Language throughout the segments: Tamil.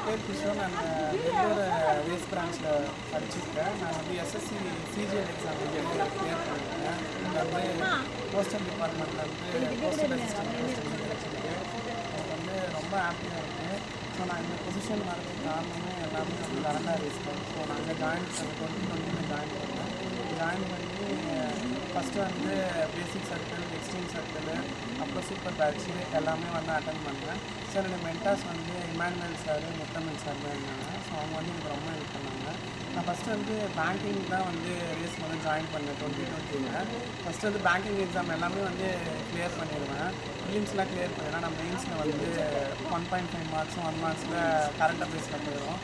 பேர் கிஷோர். நான் பெங்களூர் வேஸ்ட் பிரான்ச்சில் படிச்சுருக்கேன். நான் வந்து எஸ்எஸ்சி சிஜிஎல் எக்ஸாம் வந்து கிளியர் பண்ணியிருக்கேன். இதில் வந்து போஸ்டல் டிபார்ட்மெண்ட்டில் வந்து போஸ்டல் அசிஸ்டன்ட் போஸ்ட் வந்து கிடச்சிருக்கு. எனக்கு வந்து ரொம்ப ஹாப்பியாக இருக்குது. ஸோ நான் இந்த பொசிஷன் வரதுக்கு காரணமே எல்லாமே வந்து வரண்டா ரேஸ் தான். ஸோ நான் அங்கே ஜாயின் ஜாயின் பண்ணேன். ஜாயின் பண்ணி ஃபஸ்ட்டு வந்து பேசிக் சர்க்கிள், எக்ஸ்ட்ரீம் சர்க்கிள், அப்புறம் சூப்பர் பேட்ச்சு எல்லாமே வந்து அட்டன் பண்ணேன். ஸோ என்னோடய மென்டார்ஸ் வந்து இமானுவேல் சார், முத்தமிழ் சார் தான் இருந்தாங்க. ஸோ அவங்க வந்து எனக்கு ரொம்ப ஹெல்ப் பண்ணாங்க. நான் ஃபஸ்ட்டு வந்து பேங்கிங் தான் வந்து ரேஸ் வந்து ஜாயின் பண்ணேன் 2020. ஃபஸ்ட்டு வந்து பேங்கிங் எக்ஸாம் எல்லாமே வந்து கிளியர் பண்ணிடுவேன். ப்ரிலிம்ஸ்லாம் கிளியர் பண்ணிடுவேன். நான் மெயின்ஸில் வந்து 1.5 மார்க்ஸும் 1 மார்க்ஸில் கரண்ட் அஃபேர்ஸில் போயிடும்.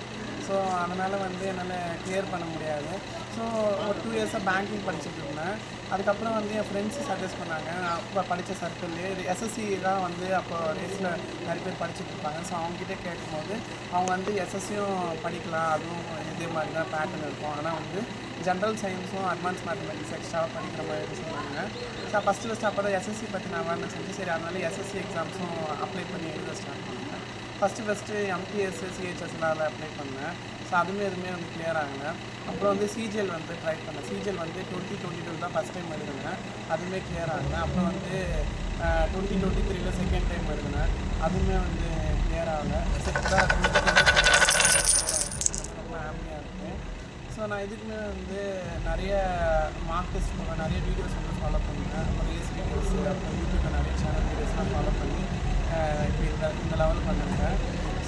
ஸோ அதனால் வந்து என்னால் கிளியர் பண்ண முடியாது. ஸோ ஒரு 2 இயர்ஸாக பேங்கிங் படிச்சுட்டு இருந்தேன். அதுக்கப்புறம் வந்து என் ஃப்ரெண்ட்ஸு சஜஸ்ட் பண்ணாங்க. நான் அப்போ படித்த சர்க்கிள்லேயே எஸ்எஸ்சி தான் வந்து அப்போ ரேஸில் நிறைய பேர் படிச்சுட்டு இருப்பாங்க. ஸோ அவங்ககிட்ட கேட்கும்போது அவங்க வந்து எஸ்எஸ்சியும் படிக்கலாம், அதுவும் இதே மாதிரி தான் பேட்டர்ன் இருக்கும். ஆனால் வந்து ஜென்ரல் சயின்ஸும் அட்வான்ஸ் மேத்தமெட்டிக்ஸ் எக்ஸ்ட்ராவாக படிக்கிற மாதிரி சொன்னாங்க. ஸோ ஃபஸ்ட்டு அப்போ தான் எஸ்எஸ்சி பற்றி நான் அவேர்னஸ் செஞ்சு சரி அதனால எஸ்எஸ்சி எக்ஸாம்ஸும் அப்ளை பண்ணி எழுத ஸ்டார்ட் பண்ணேன். ஃபஸ்ட்டு எம்பிஎஸ், சிஹெச்எஸ்லாம் அதில் அப்ளை பண்ணேன். ஸோ அதுவுமே எதுவுமே வந்து கிளியர் ஆகலை. அப்புறம் வந்து சிஜிஎல் வந்து ட்ரை பண்ணேன். சிஜிஎல் வந்து 2022 தான் ஃபஸ்ட் டைம் எழுதுனேன். அதுவுமே கிளியர் ஆகலை. அப்புறம் வந்து 2023 செகண்ட் டைம் எழுதுனேன். அதுவுமே வந்து கிளியர் ஆகலை. செட்டாக 2023 ரொம்ப ஹாப்பியாக இருக்குது. ஸோ நான் இதுக்குமே வந்து நிறைய மார்க் டெஸ்ட் பண்ணுவேன், நிறைய வீடியோஸ் வந்து ஃபாலோ பண்ணுவேன். அப்புறம் ரேஸ் வீடியோஸு, அப்புறம் யூடியூப்பில் நிறைய சேனல் வீடியோஸ்லாம் ஃபாலோ பண்ணி இப்போ இந்த லெவல் பண்ணிருக்கேன்.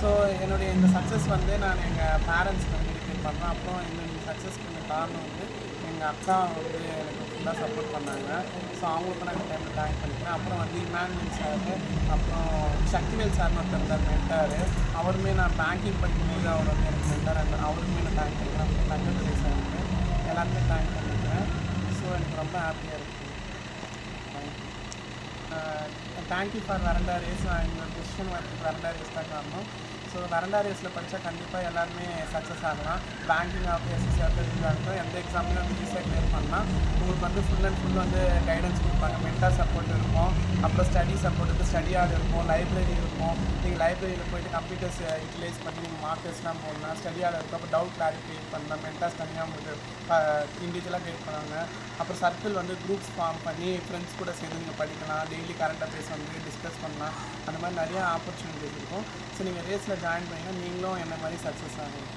ஸோ என்னுடைய இந்த சக்ஸஸ் வந்து நான் எங்கள் பேரண்ட்ஸ்க்கு வந்து டெடிகேட் பண்ணுறேன். அப்புறம் இந்த சக்ஸஸ்க்கு இந்த காரணம் வந்து எங்கள் அக்கா வந்து எனக்கு ஃபுல்லாக சப்போர்ட் பண்ணாங்க. ஸோ அவங்களுக்கு நான் இந்த டைமில் தேங்க் பண்ணிக்கிறேன். அப்புறம் வந்து இமானுவேல் சார், அப்புறம் சக்திவேல் சார்னு ஒருத்தர் இருந்தார் மென்டார். அவருமே நான் பேங்கிங் படிக்கும்போது அவர் வந்து எனக்கு மென்டார் இருந்தார். அவருக்குமே நான் தேங்க் பண்ணிக்கிறேன். அப்புறம் தங்கதுரை சாருக்கு எல்லாருமே தேங்க் பண்ணிக்கிறேன். ஸோ எனக்கு ரொம்ப ஹாப்பியாக இருக்குது. தேங்க்யூ ஃபார் வரண்டா ரேஸ். நான் இந்த பொசிஷன் வரதுக்கு வரண்டா ரேஸ் தான் காரணம். ஸோ வரண்டா ரேஸில் படித்தா கண்டிப்பாக எல்லாருமே சக்ஸஸ் ஆகலாம். பேங்கிங் ஆகட்டும், எஸ்எஸ்சி ஆகட்டும், எந்த எக்ஸாம்லையும் வந்து ஈஸியாக கிளியர் பண்ணலாம். உங்களுக்கு வந்து ஃபுல் அண்ட் ஃபுல் வந்து கைடன்ஸ் கொடுப்பாங்க. மென்டார் சப்போர்ட் இருக்கும், அப்புறம் ஸ்டடி சப்போர்ட்டுக்கு ஸ்டடி ஹால் இருக்கும், லைப்ரரி இருக்கும். நீங்கள் லைப்ரரியில் போய்ட்டு கம்ப்யூட்டர்ஸ் யூட்டிலைஸ் பண்ணி நீங்கள் மார்க் டெஸ்ட்லாம் போடலாம். ஸ்டடி ஹால் இருக்கும். அப்புறம் டவுட் கிளாரிஃபை பண்ணலாம். மென்டார்ஸ் தனியாக உங்களுக்கு இண்டிவிஜுவலாக கைட் பண்ணுவாங்க. அப்புறம் சர்க்கிள் வந்து குரூப்ஸ் ஃபார்ம் பண்ணி ஃப்ரெண்ட்ஸ் கூட சேர்ந்து நீங்கள் படிக்கலாம். டெய்லி கரண்ட் அஃபேர்ஸ் வந்து டிஸ்கஸ் பண்ணலாம். அந்த மாதிரி நிறையா ஆப்பர்ச்சுனிட்டிஸ் இருக்கும். ஸோ நீங்கள் ரேஸில் ஜாயின் பண்ணிங்கன்னா நீங்களும் என்ன மாதிரி சக்ஸஸ் ஆகும்.